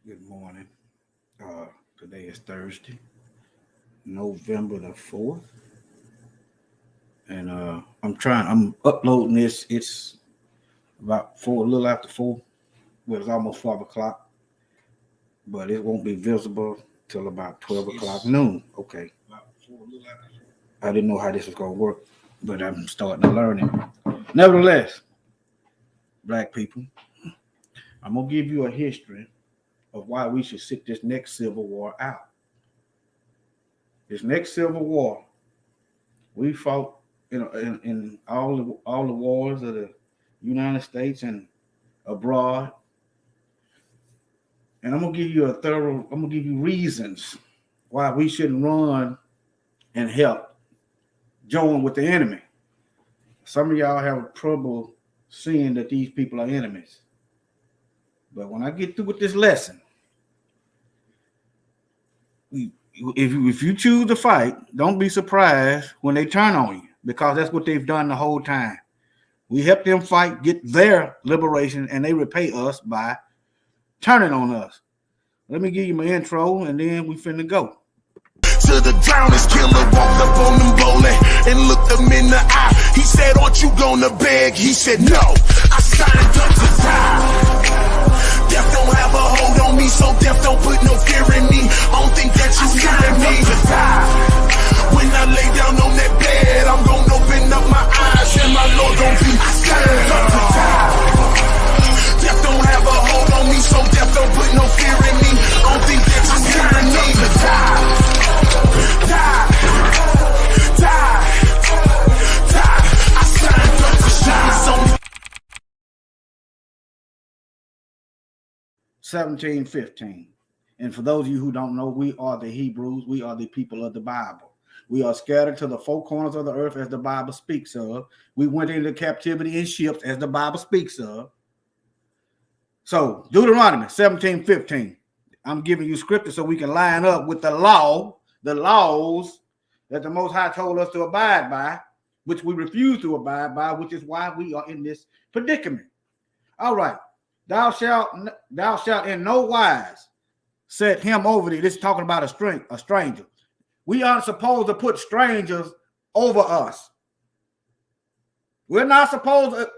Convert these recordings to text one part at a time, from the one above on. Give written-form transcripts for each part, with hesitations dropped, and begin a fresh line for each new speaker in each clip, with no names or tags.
Good morning. Today is Thursday, November the 4th. And I'm uploading this. It's about four, a little after four. Well, it's almost 5 o'clock, but it won't be visible till about 12 o'clock noon. Okay. I didn't know how this was going to work, but I'm starting to learn it. Nevertheless, black people, I'm going to give you a history of why we should sit this next civil war out. This next civil war, we fought in all the wars of the United States and abroad. And I'm gonna give you reasons why we shouldn't run and help join with the enemy. Some of y'all have trouble seeing that these people are enemies. But when I get through with this lesson, if you choose to fight, don't be surprised when they turn on you, because that's what they've done the whole time. We help them fight, get their liberation, and they repay us by turning on us. Let me give you my intro, and then we finna go.
To the ground, his killer walked up on them bowling and looked him in the eye. He said, "Aren't you gonna beg?" He said, "No, I signed up to die. Death don't have a hold on me, so death don't put no fear in me. I don't think that you scaring me to die. When I lay down on that bed, I'm gonna open up my eyes and my Lord gonna be signed up to die. Death don't have a hold on me, so death don't put no fear in me. I don't think that you scaring me to die. Die, die, die. I signed up to shine.
1715. And for those of you who don't know, we are the Hebrews. We are the people of the Bible. We are scattered to the four corners of the earth as the Bible speaks of. We went into captivity in ships as the Bible speaks of. So Deuteronomy 1715. I'm giving you scripture so we can line up with the laws that the Most High told us to abide by, which we refuse to abide by, which is why we are in this predicament. All right. Thou shalt in no wise set him over thee. This is talking about a stranger. We aren't supposed to put strangers over us. We're not supposed to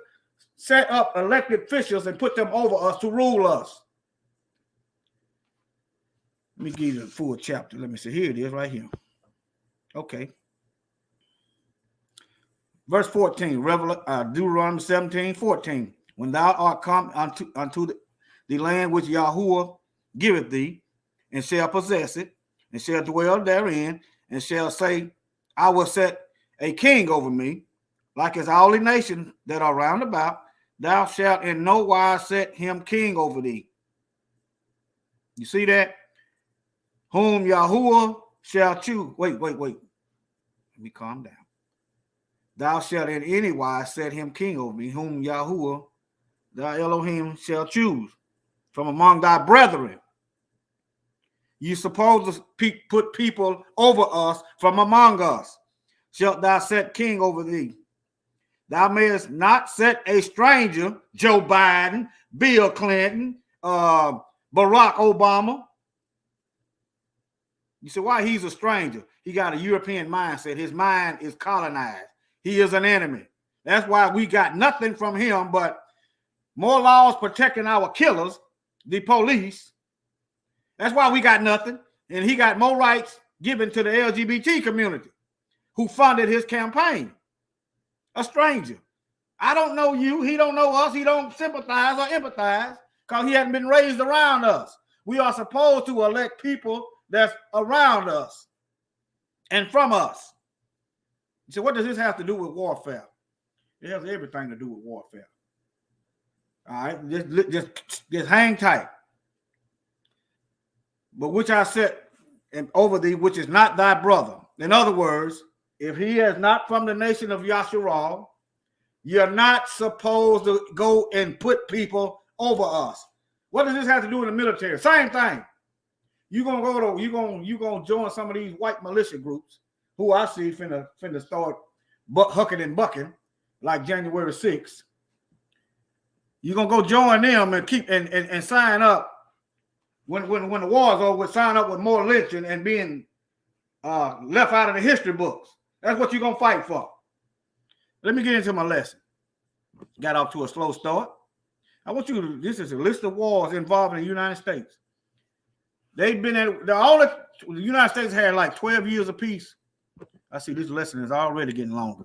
set up elected officials and put them over us to rule us. Let me give you the full chapter. Let me see. Here it is right here. Okay. Verse 14, Deuteronomy 17:14. When thou art come unto the land which Yahuwah giveth thee, and shall possess it, and shall dwell therein, and shall say, I will set a king over me, like as all the nations that are round about, thou shalt in no wise set him king over thee. You see that? Whom Yahuwah shall choose. Wait. Let me calm down. Thou shalt in any wise set him king over me, whom Yahuwah thy Elohim shall choose from among thy brethren. You supposed to put people over us from among us. Shalt thou set king over thee. Thou mayest not set a stranger, Joe Biden, Bill Clinton, Barack Obama. You say, why he's a stranger? He got a European mindset. His mind is colonized. He is an enemy. That's why we got nothing from him but more laws protecting our killers, the police. That's why we got nothing. And he got more rights given to the LGBT community who funded his campaign. A stranger. I don't know you. He don't know us. He don't sympathize or empathize because he hadn't been raised around us. We are supposed to elect people that's around us and from us. So what does this have to do with warfare? It has everything to do with warfare. All right, just hang tight. But which I set over thee, which is not thy brother. In other words, if he is not from the nation of Yasharal, you're not supposed to go and put people over us. What does this have to do with the military? Same thing. You're gonna join some of these white militia groups who I see finna start hucking and bucking like January 6th. You're gonna go join them and keep and sign up when the war's over, would sign up with more lynching and being left out of the history books. That's what you're gonna fight for. Let me get into my lesson. Got off to a slow start. I want you to, this is a list of wars involving the United States. They've been at the United States had like 12 years of peace. I see this lesson is already getting longer.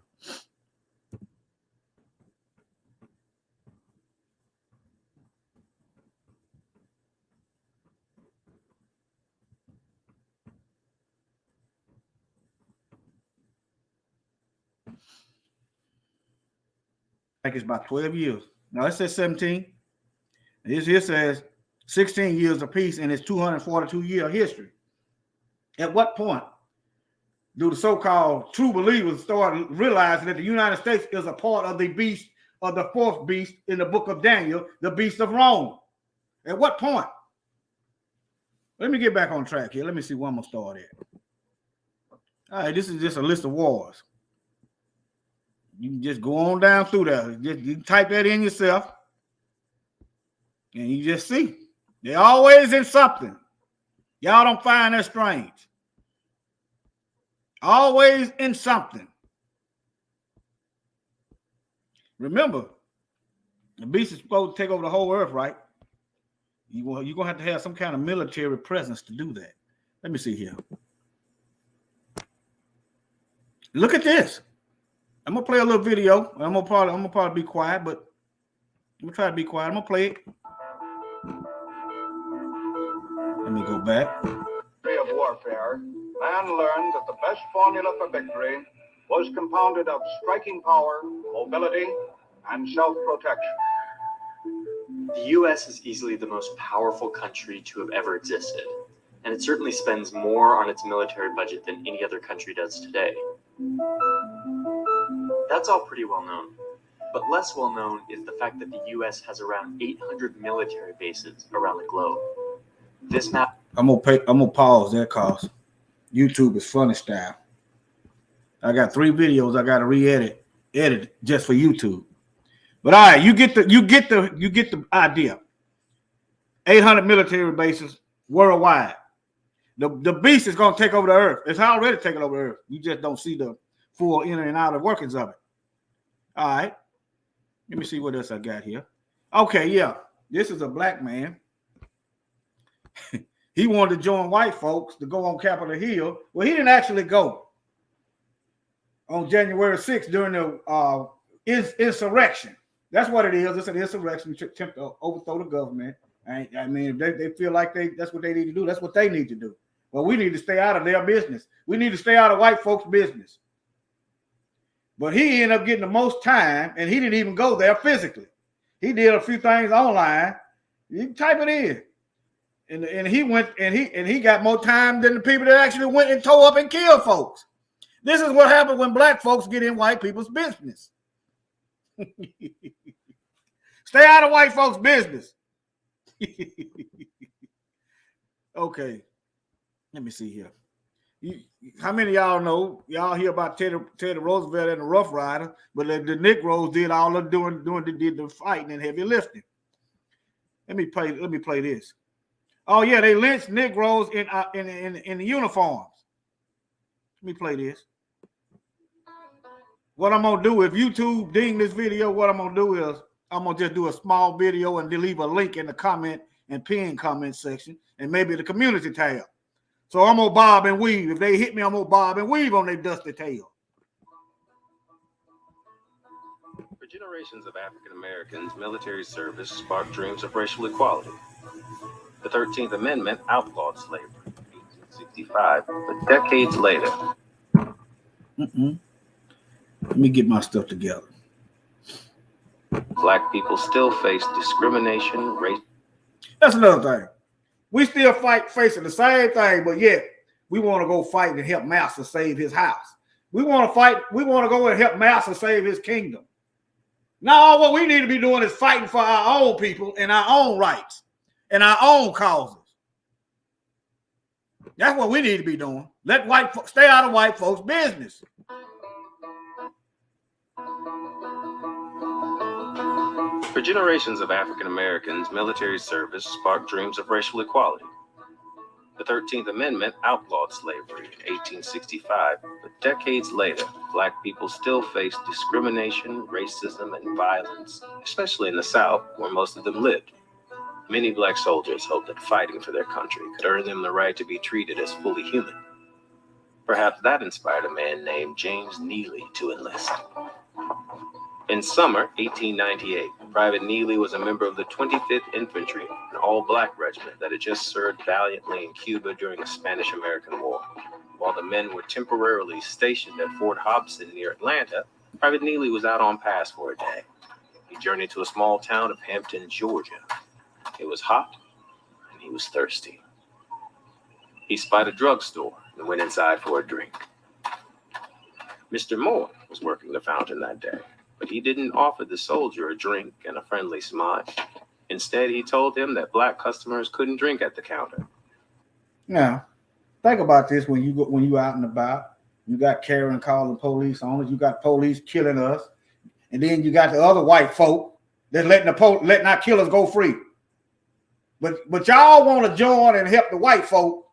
I think it's about 12 years. Now it says 17. This here says 16 years of peace in its 242-year history. At what point do the so-called true believers start realizing that the United States is a part of the beast, of the fourth beast in the book of Daniel, the beast of Rome? At what point? Let me get back on track here. Let me see where I'm going to start at. All right, this is just a list of wars. You can just go on down through there. You type that in yourself, and you just see. They're always in something. Y'all don't find that strange. Always in something. Remember, the beast is supposed to take over the whole earth, right? You're going to have some kind of military presence to do that. Let me see here. Look at this. I'm gonna play a little video. I'm gonna probably be quiet, but I'm gonna try to be quiet. I'm gonna play it. Let me go back.
Of warfare, man learned that the best formula for victory was compounded of striking power, mobility, and self-protection.
The U.S. is easily the most powerful country to have ever existed, and it certainly spends more on its military budget than any other country does today. That's all pretty well known, but less well known is the fact that the U.S. has around 800 military bases around the globe. This map.
I'm gonna pause that cause YouTube is funny style. I got 3 videos I got to edit just for YouTube. But all right, you get the idea. 800 military bases worldwide. The beast is gonna take over the earth. It's already taking over the earth. You just don't see the full inner and outer workings of it. All right. Let me see what else I got here. Okay, yeah. This is a black man. He wanted to join white folks to go on Capitol Hill. Well, he didn't actually go on January 6th during the insurrection. That's what it is. It's an insurrection to attempt to overthrow the government. I mean, if they feel like that's what they need to do, that's what they need to do. Well, we need to stay out of their business. We need to stay out of white folks' business. But he ended up getting the most time, and he didn't even go there physically. He did a few things online. You can type it in. And he went and he got more time than the people that actually went and tore up and killed folks. This is what happens when black folks get in white people's business. Stay out of white folks' business. Okay. Let me see here. How many of y'all know? Y'all hear about Teddy Roosevelt and the Rough Rider, but the Negroes did all of doing the fighting and heavy lifting. Let me play this. Oh yeah, they lynched Negroes in the uniforms. Let me play this. What I'm gonna do if YouTube ding this video, what I'm gonna do is I'm gonna just do a small video and leave a link in the comment and pin comment section and maybe the community tab. So I'm gonna bob and weave. If they hit me, I'm gonna bob and weave on their dusty tail.
For generations of African Americans, military service sparked dreams of racial equality. The 13th Amendment outlawed slavery in 1865, but decades later.
Let me get my stuff together.
Black people still face discrimination, race.
That's another thing. We still facing the same thing, but yet we want to go fight and help Master save his house. We want to fight. We want to go and help Master save his kingdom. Now, what we need to be doing is fighting for our own people and our own rights and our own causes. That's what we need to be doing. Let white folks stay out of white folks' business.
For generations of African Americans, military service sparked dreams of racial equality. The 13th Amendment outlawed slavery in 1865, but decades later, Black people still face discrimination, racism, and violence, especially in the South, where most of them lived. Many Black soldiers hoped that fighting for their country could earn them the right to be treated as fully human. Perhaps that inspired a man named James Neely to enlist. In summer 1898, Private Neely was a member of the 25th Infantry, an all-Black regiment that had just served valiantly in Cuba during the Spanish-American War. While the men were temporarily stationed at Fort Hobson near Atlanta, Private Neely was out on pass for a day. He journeyed to a small town of Hampton, Georgia. It was hot, and he was thirsty. He spied a drugstore and went inside for a drink. Mr. Moore was working the fountain that day, but he didn't offer the soldier a drink and a friendly smile. Instead, he told him that Black customers couldn't drink at the counter.
Now, think about this when you out and about. You got Karen calling police on us. You got police killing us, and then you got the other white folk that's letting our killers go free. But y'all want to join and help the white folk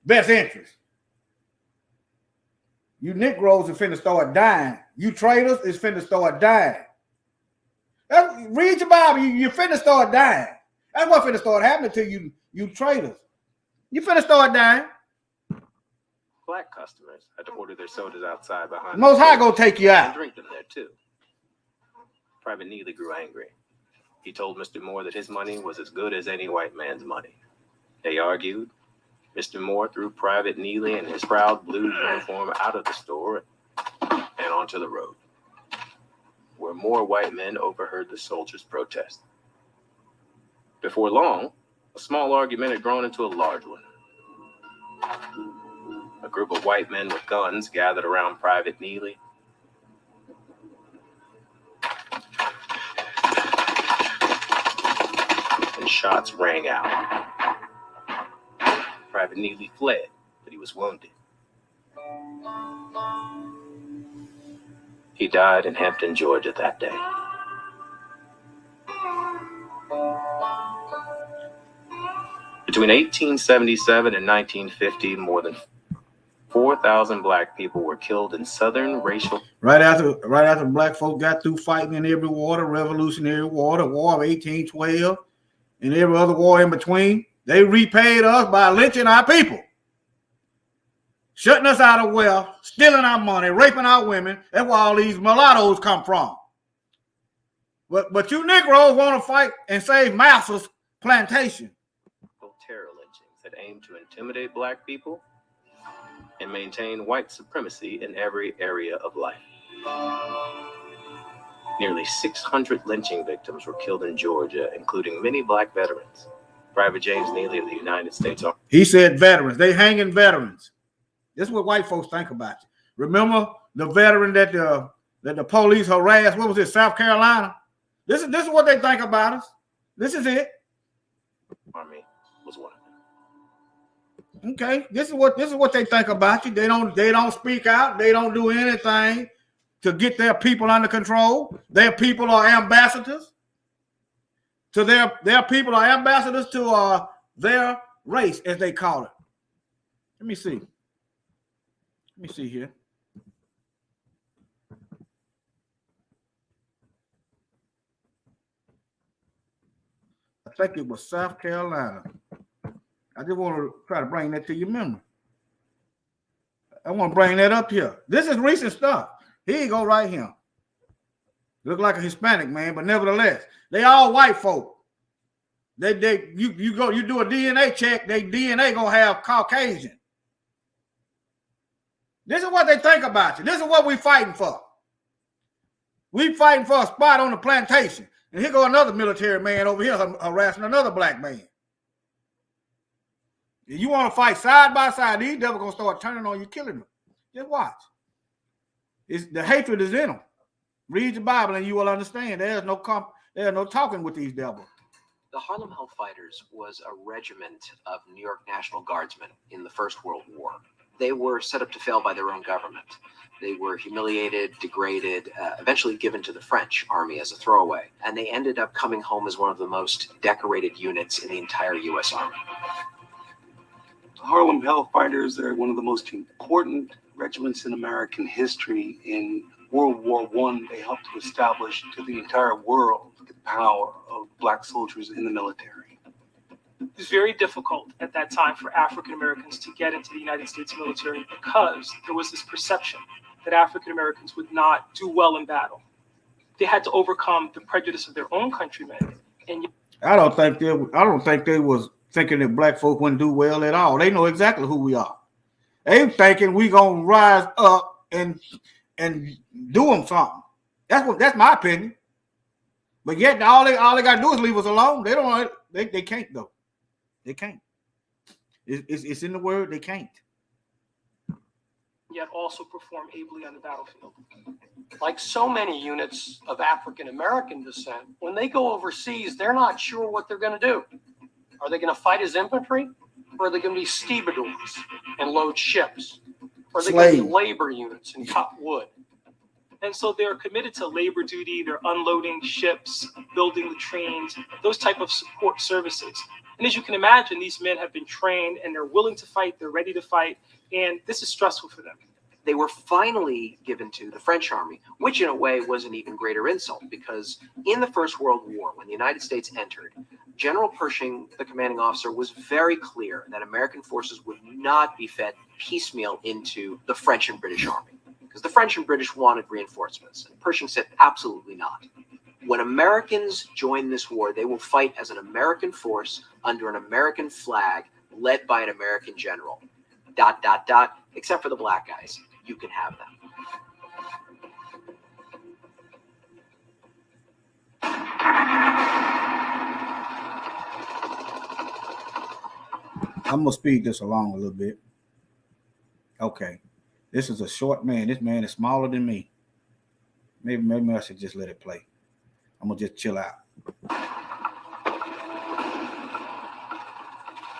best interest. You Negroes are finna start dying. You traitors is finna start dying. Read your Bible. You finna start dying. That's what finna start happening to you, you traitors. You finna start dying.
Black customers had to order their sodas outside behind.
Most High gonna take you
and
out.
drink them there too. Private Neely grew angry. He told Mr. Moore that his money was as good as any white man's money. They argued. Mr. Moore threw Private Neely and his proud blue uniform out of the store and onto the road, where more white men overheard the soldiers' protest. Before long, a small argument had grown into a large one. A group of white men with guns gathered around Private Neely. And shots rang out. Private Neely fled, but he was wounded. He died in Hampton, Georgia that day. Between 1877 and 1950, more than 4,000 Black people were killed in Southern racial.
Right after Black folk got through fighting in every war, the Revolutionary War, the War of 1812, and every other war in between, they repaid us by lynching our people, shutting us out of wealth, stealing our money, raping our women. That's where all these mulattoes come from. But you Negroes want to fight and save Massa's plantation.
Terror lynchings that aimed to intimidate Black people and maintain white supremacy in every area of life. Nearly 600 lynching victims were killed in Georgia, including many Black veterans. Private James Neely of the United States Army.
He said veterans. They hanging veterans. This is what white folks think about you. Remember the veteran that the police harassed? What was it, South Carolina? This is what they think about us. This is it.
Army was one of them.
Okay, this is what they think about you. They don't speak out. They don't do anything to get their people under control. Their people are ambassadors. To their people are ambassadors to their race, as they call it. Let me see here. I think it was South Carolina. I just want to try to bring that to your memory. I want to bring that up here. This is recent stuff. Here you go, right here. Look like a Hispanic man, but nevertheless, they all white folk. You do a DNA check, they DNA gonna have Caucasian. This is what they think about you. This is what we fighting for. We fighting for a spot on the plantation. And here go another military man over here harassing another Black man. If you want to fight side by side, these devils gonna start turning on you, killing them. Just watch. The hatred is in them. Read the Bible and you will understand. There's no talking with these devils.
The Harlem Hellfighters was a regiment of New York National Guardsmen in the First World War. They were set up to fail by their own government. They were humiliated, degraded, eventually given to the French army as a throwaway. And they ended up coming home as one of the most decorated units in the entire U.S. Army.
Harlem Hellfighters are one of the most important regiments in American history. In World War I, they helped to establish to the entire world the power of Black soldiers in the military.
It was very difficult at that time for African Americans to get into the United States military because there was this perception that African Americans would not do well in battle. They had to overcome the prejudice of their own countrymen. And
I don't think they was thinking that black folk wouldn't do well at all. They know exactly who we are. They thinking we gonna rise up and do them something. That's my opinion. But yet all they gotta do is leave us alone. They don't. They can't though. They can't. It's in the word. They can't.
yet also perform ably on the battlefield.
Like so many units of African American descent, when they go overseas, they're not sure what they're going to do. Are they going to fight as infantry? Or are they going to be stevedores and load ships? Or are they going to be labor units and cut wood?
And so they're committed to labor duty. They're unloading ships, building the trains, those type of support services. And as you can imagine, these men have been trained and they're willing to fight. They're ready to fight. And this is stressful for them.
They were finally given to the French army, which in a way was an even greater insult, because in the First World War, when the United States entered, General Pershing, the commanding officer, was very clear that American forces would not be fed piecemeal into the French and British army, because the French and British wanted reinforcements. And Pershing said, absolutely not. When Americans join this war, they will fight as an American force under an American flag led by an American general. ... Except for the black guys. You can have them.
I'm gonna speed this along a little bit. Okay, this is a short man. This man is smaller than me. Maybe I should just let it play. I'm gonna just chill out.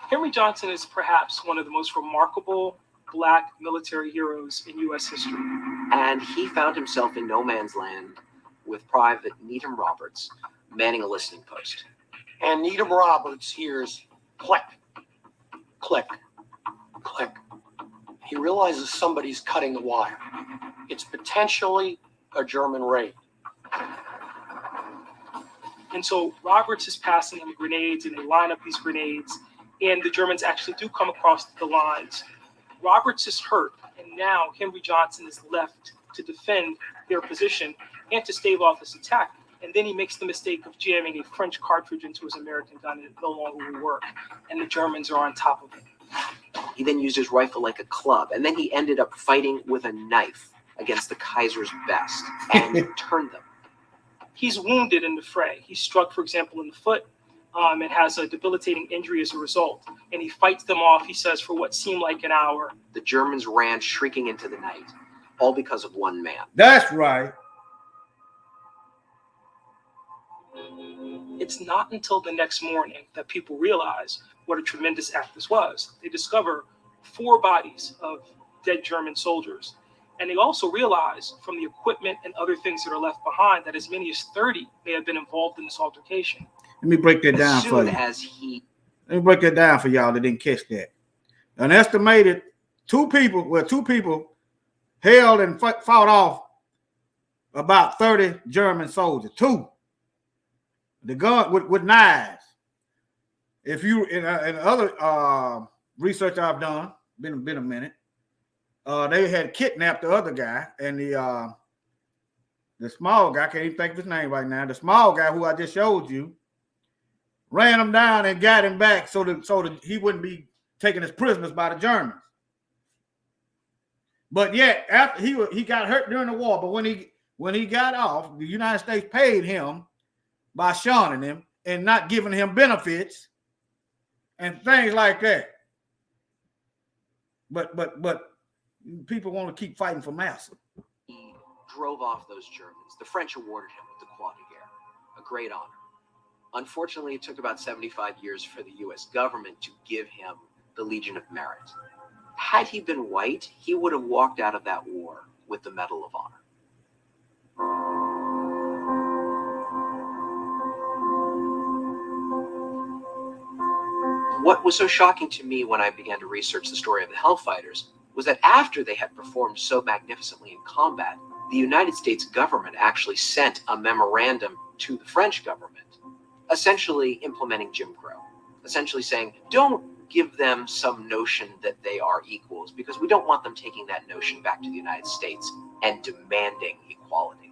Henry Johnson is perhaps one of the most remarkable Black military heroes in U.S. history.
And he found himself in no man's land with Private Needham Roberts manning a listening post.
And Needham Roberts hears click, click, click. He realizes somebody's cutting the wire. It's potentially a German raid.
And so Roberts is passing him grenades, and they line up these grenades, and the Germans actually do come across the lines. Roberts is hurt, and now Henry Johnson is left to defend their position and to stave off this attack. And then he makes the mistake of jamming a French cartridge into his American gun, and it no longer will work. And the Germans are on top of it.
He then used his rifle like a club, and then he ended up fighting with a knife against the Kaiser's best and turned them.
He's wounded in the fray. He's struck, for example, in the foot, and has a debilitating injury as a result. And he fights them off, he says, for what seemed like an hour.
The Germans ran shrieking into the night, all because of one man.
That's right.
It's not until the next morning that people realize what a tremendous act this was. They discover 4 bodies of dead German soldiers. And they also realize from the equipment and other things that are left behind that as many as 30 may have been involved in this altercation.
Let me break that down for you. Let me break that down for y'all that didn't catch that. An estimated 2 people held and fought off about 30 German soldiers. 2. The gun with knives. If you in other research I've done, been a minute. They had kidnapped the other guy, and the small guy, I can't even think of his name right now. The small guy who I just showed you ran him down and got him back so that he wouldn't be taken as prisoners by the Germans. But yet, after he got hurt during the war, but when he got off, the United States paid him by shunning him and not giving him benefits and things like that. But people want to keep fighting for massa.
He drove off those Germans. The French awarded him with the Croix de Guerre, a great honor. Unfortunately, it took about 75 years for the U.S. government to give him the Legion of Merit. Had he been white, he would have walked out of that war with the Medal of Honor. What was so shocking to me when I began to research the story of the Hellfighters was that after they had performed so magnificently in combat, the United States government actually sent a memorandum to the French government, essentially implementing Jim Crow, essentially saying, don't give them some notion that they are equals, because we don't want them taking that notion back to the United States and demanding equality.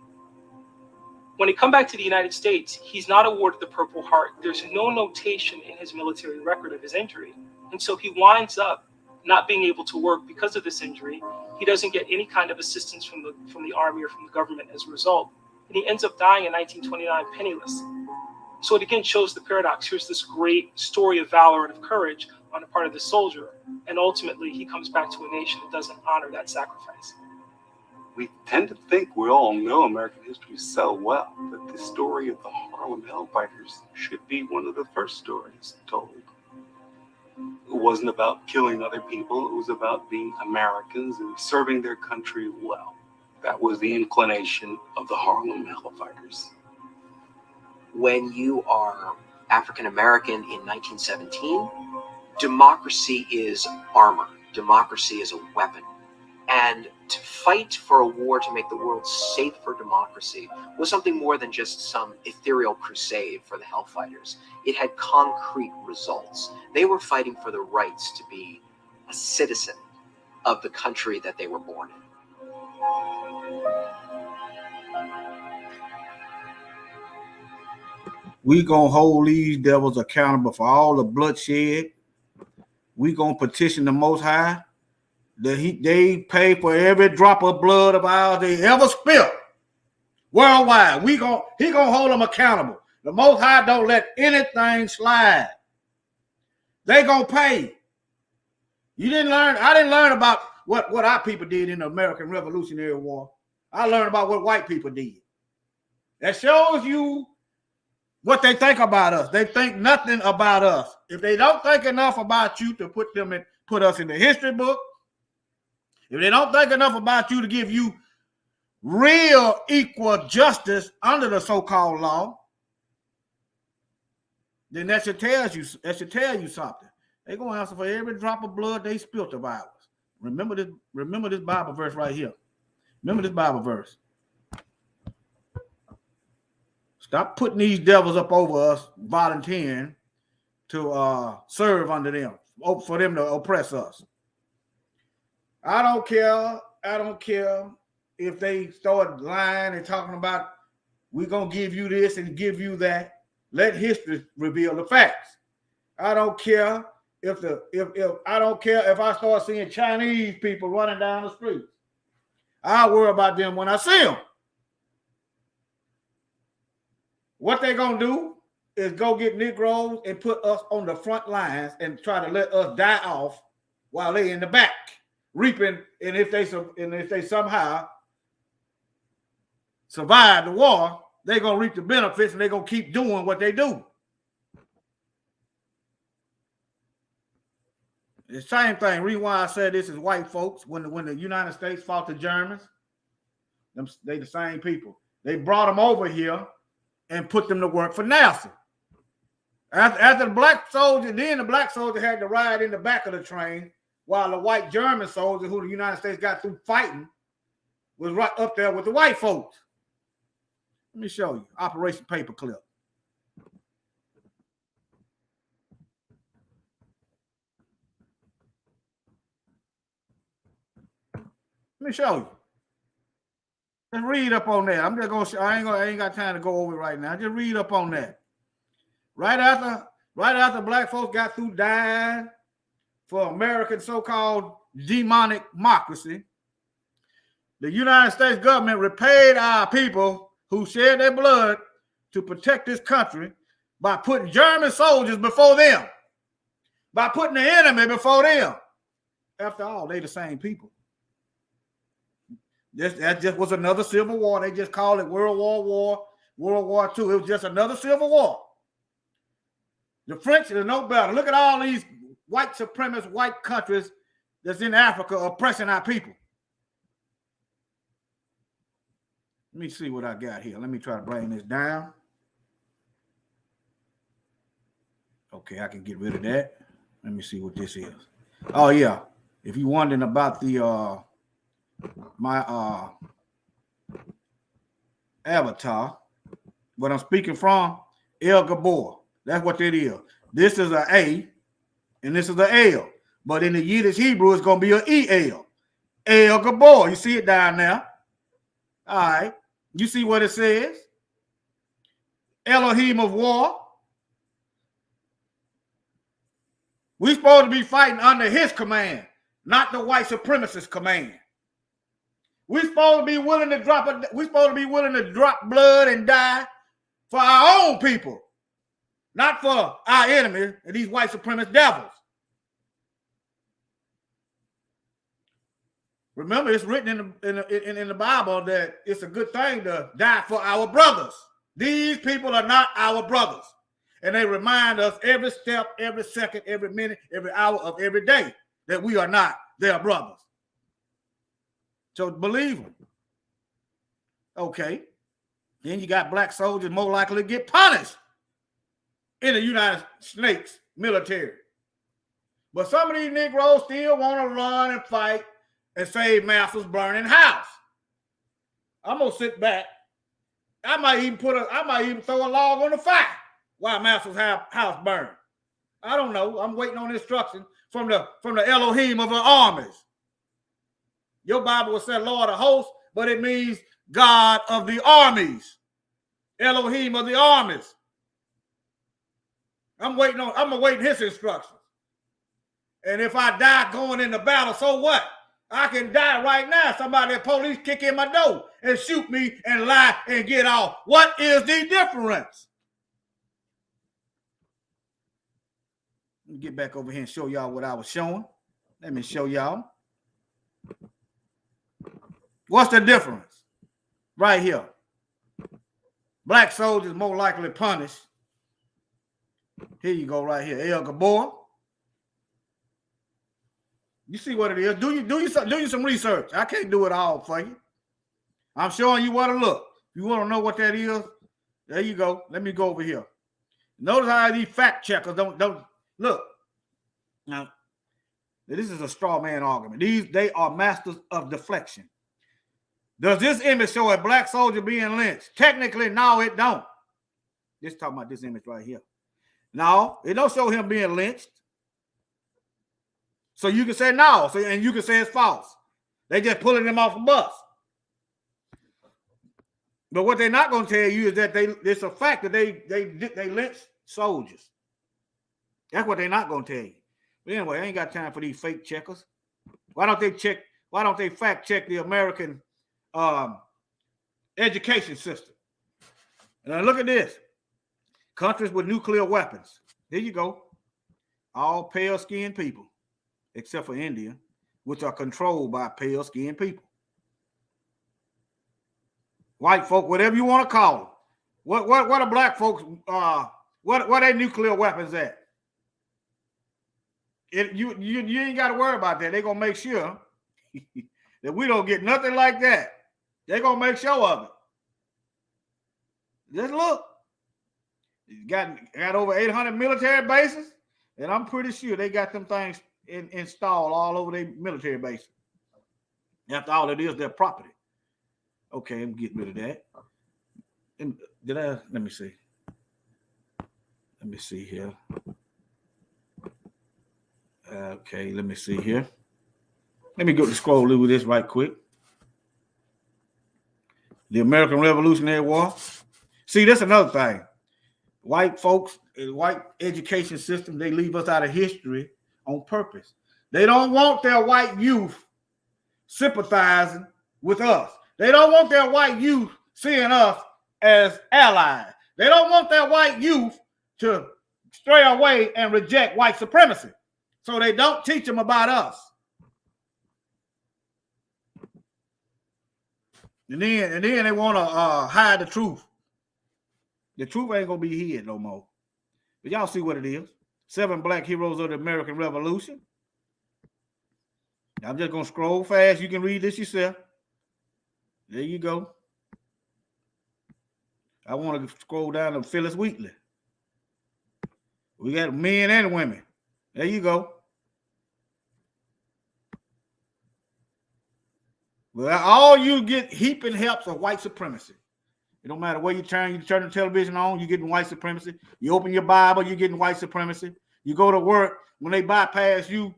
When he come back to the United States, he's not awarded the Purple Heart. There's no notation in his military record of his injury. And so he winds up not being able to work because of this injury. He doesn't get any kind of assistance from the army or from the government as a result. And he ends up dying in 1929 penniless. So it again shows the paradox. Here's this great story of valor and of courage on the part of the soldier. And ultimately, he comes back to a nation that doesn't honor that sacrifice.
We tend to think we all know American history so well that the story of the Harlem Hellfighters should be one of the first stories told. It wasn't about killing other people. It was about being Americans and serving their country well. That was the inclination of the Harlem Hellfighters.
When you are African American in 1917, democracy is armor. Democracy is a weapon. And to fight for a war to make the world safe for democracy was something more than just some ethereal crusade for the Hellfighters. It had concrete results. They were fighting for the rights to be a citizen of the country that they were born in.
We gonna hold these devils accountable for all the bloodshed. We gonna petition the Most High that they pay for every drop of blood of ours they ever spilled worldwide. He gonna hold them accountable. The Most High don't let anything slide. They gonna pay. You didn't learn. I didn't learn about what our people did in the American Revolutionary War. I learned about what white people did. That shows you what they think about us. They think nothing about us. If they don't think enough about you to put us in the history book, if they don't think enough about you to give you real equal justice under the so-called law, then that should tell you something. They're gonna answer for every drop of blood they spilt of ours. Remember this Bible verse right here. Remember this Bible verse. Stop putting these devils up over us, volunteering to serve under them, for them to oppress us. I don't care if they start lying and talking about we're gonna give you this and give you that. Let history reveal the facts. I don't care if I start seeing Chinese people running down the street. I'll worry about them when I see them. What they're gonna do is go get Negroes and put us on the front lines and try to let us die off while they in the back reaping. And if they somehow survive the war, they're gonna reap the benefits and they're gonna keep doing what they do. The same thing. Reason why I said this is white folks. When the United States fought the Germans, they the same people. They brought them over here and put them to work for NASA. After the black soldier, then the black soldier had to ride in the back of the train while the white German soldier who the United States got through fighting was right up there with the white folks. Let me show you. Operation Paperclip. Let me show you. Just read up on that. I'm just gonna. I ain't got time to go over it right now. Just read up on that. Right after black folks got through dying for American so-called demonic democracy, the United States government repaid our people who shed their blood to protect this country by putting German soldiers before them, by putting the enemy before them. After all, they the same people. That just was another civil war. They just called it World War II. It was just another civil war. The French are no better. Look at all these white supremacist white countries that's in Africa oppressing our people. Let me see what I got here. Let me try to bring this down. Okay, I can get rid of that. Let me see what this is. Oh yeah. If you're wondering about the my avatar, what I'm speaking from, El Gabor. That's what it is. This is an A, and this is an L. But in the Yiddish Hebrew, it's going to be an E-L. El Gabor. You see it down there? All right. You see what it says? Elohim of war. We're supposed to be fighting under his command, not the white supremacist command. We're supposed to be willing to drop blood and die for our own people, not for our enemies and these white supremacist devils. Remember, it's written in the Bible that it's a good thing to die for our brothers. These people are not our brothers. And they remind us every step, every second, every minute, every hour of every day that we are not their brothers. So believe them. Okay. Then you got black soldiers more likely to get punished in the United States military. But some of these Negroes still want to run and fight and save Master's burning house. I'm gonna sit back. I might even throw a log on the fire while Master's house burned. I don't know. I'm waiting on instruction from the Elohim of the armies. Your Bible will say Lord of hosts, but it means God of the armies. Elohim of the armies. I'm awaiting his instructions. And if I die going into battle, so what? I can die right now. The police kick in my door and shoot me and lie and get off. What is the difference? Let me get back over here and show y'all what I was showing. Let me show y'all. What's the difference? Right here. Black soldiers more likely punished. Here you go right here. El Gabor. You see what it is. Do you some research. I can't do it all for you. I'm showing you what to look. If you want to know what that is, there you go. Let me go over here. Notice how these fact checkers don't look. Now, this is a straw man argument. They are masters of deflection. Does this image show a black soldier being lynched? Technically, no, it don't. Just talking about this image right here. No, it don't show him being lynched. So you can say no, and you can say it's false. They just pulling him off a bus. But what they're not going to tell you is that it's a fact that they lynched soldiers. That's what they're not going to tell you. But anyway, I ain't got time for these fake checkers. Why don't they fact check the American education system? Now look at this. Countries with nuclear weapons. Here you go. All pale-skinned people, except for India, which are controlled by pale-skinned people. White folk, whatever you want to call them. What are black folks? What are nuclear weapons at? You ain't got to worry about that. They're gonna make sure that we don't get nothing like that. They're gonna make sure of it. Just look. Got over 800 military bases, and I'm pretty sure they got them things installed all over their military bases. After all, it is their property. Okay, I'm getting rid of that. Let me see. Let me see here. Okay, let me see here. Let me go to scroll over this right quick. The American Revolutionary War. See, that's another thing. White folks, white education system, they leave us out of history on purpose. They don't want their white youth sympathizing with us. They don't want their white youth seeing us as allies. They don't want their white youth to stray away and reject white supremacy. So they don't teach them about us. And then they want to hide the truth. The truth ain't going to be hid no more. But y'all see what it is. 7 black heroes of the American Revolution. I'm just going to scroll fast. You can read this yourself. There you go. I want to scroll down to Phyllis Wheatley. We got men and women. There you go. Well, all you get heaping helps of white supremacy. It don't matter where you turn the television on, you're getting white supremacy. You open your Bible, you're getting white supremacy. You go to work, when they bypass you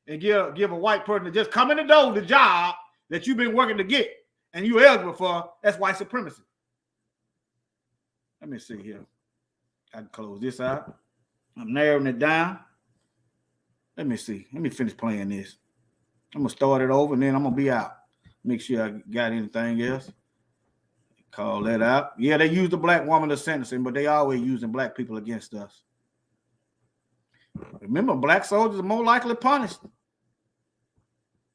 and give a white person to just come in the door, the job that you've been working to get and you're eligible for, that's white supremacy. Let me see here. I can close this out. I'm narrowing it down. Let me see. Let me finish playing this. I'm going to start it over and then I'm going to be out. Make sure I got anything else. Call that out. Yeah, they use the black woman as sentencing, but they always using black people against us. Remember, black soldiers are more likely punished.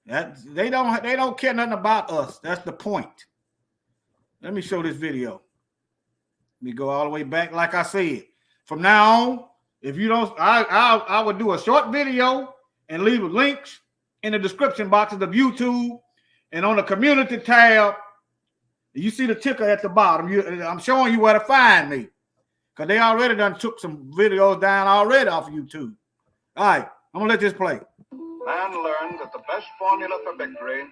They don't care nothing about us. That's the point. Let me show this video. Let me go all the way back. Like I said, from now on, if you don't, I would do a short video and leave links in the description boxes of YouTube and on the community tab. You see the ticker at the bottom. I'm showing you where to find me. Because they already done took some videos down already off of YouTube. All right, I'm going to let this play.
Man learned that the best formula for victory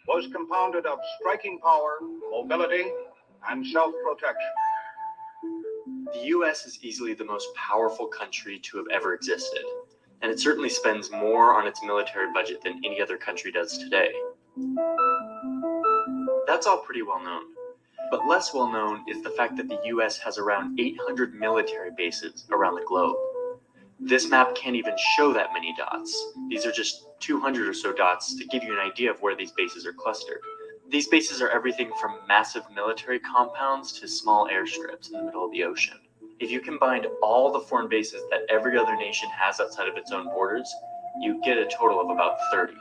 was compounded of striking power, mobility, and self-protection.
The US is easily the most powerful country to have ever existed, and it certainly spends more on its military budget than any other country does today. That's all pretty well known. But less well known is the fact that the US has around 800 military bases around the globe. This map can't even show that many dots. These are just 200 or so dots to give you an idea of where these bases are clustered. These bases are everything from massive military compounds to small airstrips in the middle of the ocean. If you combined all the foreign bases that every other nation has outside of its own borders, you get a total of about 30.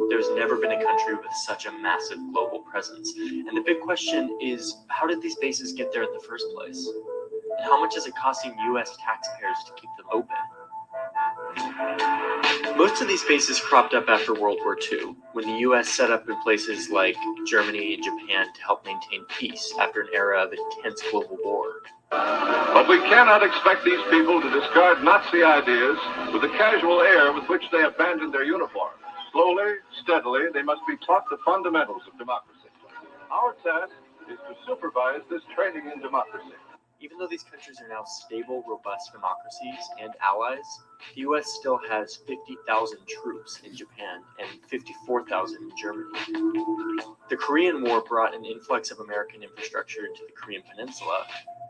There's never been a country with such a massive global presence. And the big question is, how did these bases get there in the first place? And how much is it costing US taxpayers to keep them open? Most of these bases cropped up after World War II, when the US set up in places like Germany and Japan to help maintain peace after an era of intense global war.
But we cannot expect these people to discard Nazi ideas with the casual air with which they abandoned their uniforms. Slowly, steadily, they must be taught the fundamentals of democracy. Our task is to supervise this training in democracy.
Even though these countries are now stable, robust democracies and allies, the US still has 50,000 troops in Japan and 54,000 in Germany. The Korean War brought an influx of American infrastructure into the Korean Peninsula,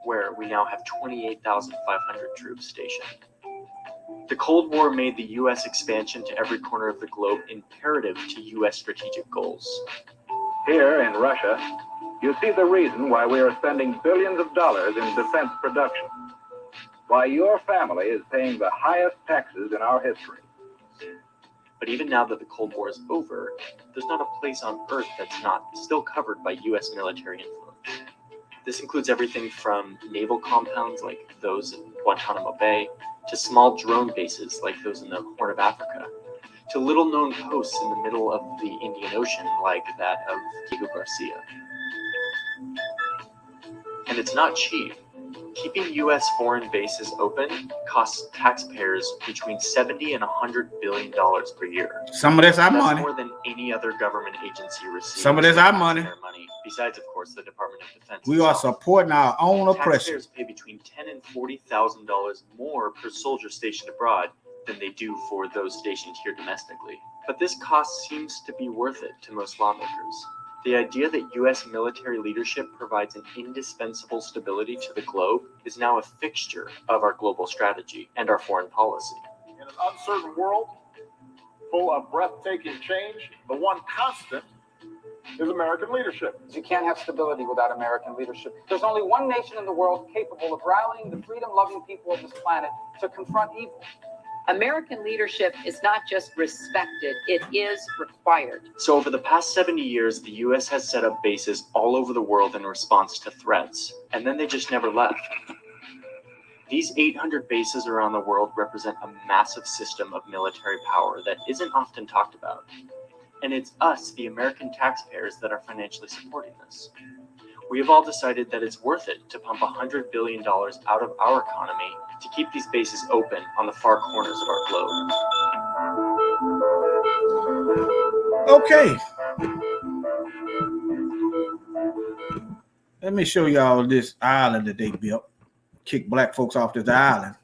where we now have 28,500 troops stationed. The Cold War made the US expansion to every corner of the globe imperative to US strategic goals.
Here in Russia, you see the reason why we are spending billions of dollars in defense production. Why your family is paying the highest taxes in our history.
But even now that the Cold War is over, there's not a place on Earth that's not still covered by US military influence. This includes everything from naval compounds like those in Guantanamo Bay, to small drone bases like those in the Horn of Africa, to little-known posts in the middle of the Indian Ocean like that of Diego Garcia. And it's not cheap. Keeping U.S. foreign bases open costs taxpayers between $70 and $100 billion per year.
Some of this our
That's
money.
more than any other government agency receives.
Some of this our money.
Besides, of course, the Department of Defense.
We are
itself.
supporting our own oppression.
Taxpayers pay between $10,000 and $40,000 more per soldier stationed abroad than they do for those stationed here domestically. But this cost seems to be worth it to most lawmakers. The idea that U.S. military leadership provides an indispensable stability to the globe is now a fixture of our global strategy and our foreign policy.
In an uncertain world, full of breathtaking change, the one constant is American leadership.
You can't have stability without American leadership. There's only one nation in the world capable of rallying the freedom-loving people of this planet to confront evil.
American leadership is not just respected, it is required.
So over the past 70 years, the U.S. has set up bases all over the world in response to threats, and then they just never left. These 800 bases around the world represent a massive system of military power that isn't often talked about. And it's us, the American taxpayers, that are financially supporting this. We have all decided that it's worth it to pump $100 billion out of our economy to keep these bases open on the far corners of our globe.
Okay. Let me show y'all this island that they built. Kick black folks off this island.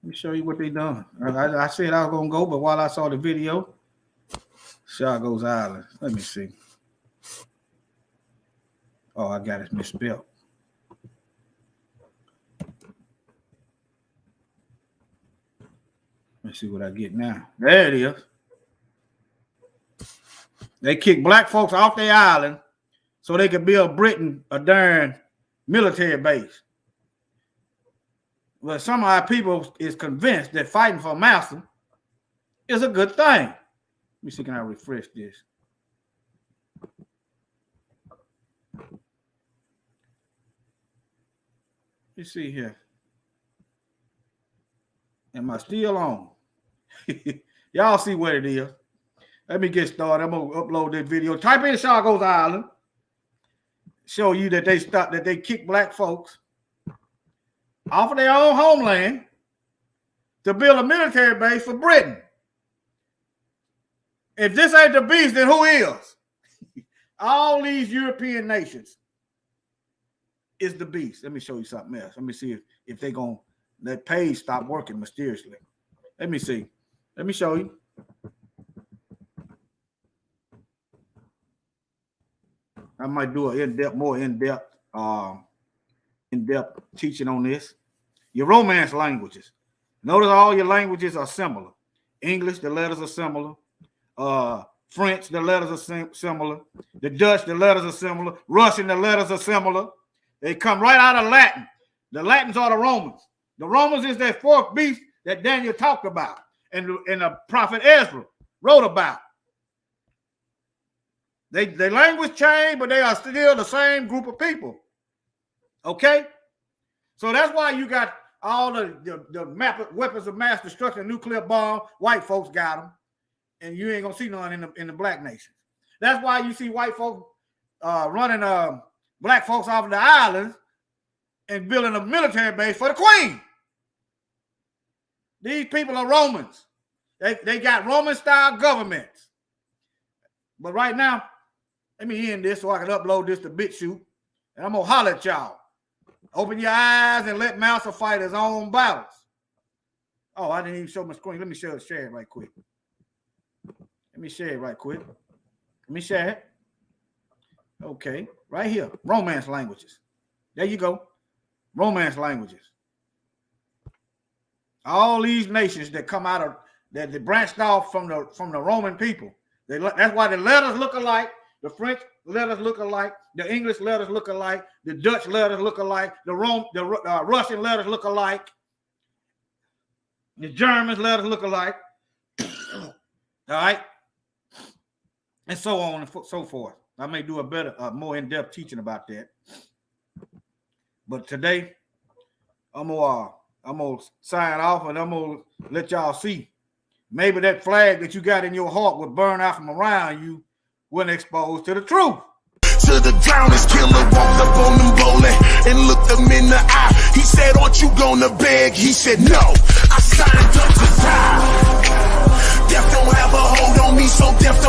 Let me show you what they done. I said I was gonna go, but while I saw the video, Chagos Island. Let me see. Oh, I got it misspelled. Let's see what I get now. There it is. They kicked black folks off their island so they could build Britain a darn military base. But some of our people is convinced that fighting for a master is a good thing. Let me see, can I refresh this? Let's see here. Am I still on? Y'all see what it is. Let me get started. I'm gonna upload this video. Type in Chagos Island. Show you that they kick black folks off of their own homeland to build a military base for Britain. If this ain't the beast, then who is? All these European nations is the beast. Let me show you something else. Let me see if they gonna let page stop working mysteriously. Let me see. Let me show you. I might do a more in-depth teaching on this. Your Romance languages. Notice all your languages are similar. English, the letters are similar. French, the letters are similar. The Dutch, the letters are similar. Russian, the letters are similar. They come right out of Latin. The Latins are the Romans. The Romans is that fourth beast that Daniel talked about and the prophet Ezra wrote about. They language changed, but they are still the same group of people. Okay? So that's why you got all the weapons of mass destruction, nuclear bomb. White folks got them, and you ain't gonna see none in the black nations. That's why you see white folks running black folks off of the islands and building a military base for the Queen. These people are Romans. They got Roman-style governments. But right now, let me end this so I can upload this to BitChute, and I'm gonna holler at y'all. Open your eyes and let Mouser fight his own battles. Oh, I didn't even show my screen. Let me share it right quick. Let me share it right quick. Let me share it. Okay, right here, Romance languages. There you go, Romance languages. All these nations that come out of that they branched off from the Roman people. That's why the letters look alike. The French letters look alike. The English letters look alike. The Dutch letters look alike. The Russian letters look alike. The German letters look alike. All right, and so on and so forth. I may do a more in-depth teaching about that. But today, I'm gonna sign off, and I'm gonna let y'all see. Maybe that flag that you got in your heart would burn out from around you when exposed to the truth.
To the drowners, killer walked up on them bowling and looked them in the eye. He said, aren't you gonna beg? He said, no, I signed up to die. Death don't have a hold on me, so death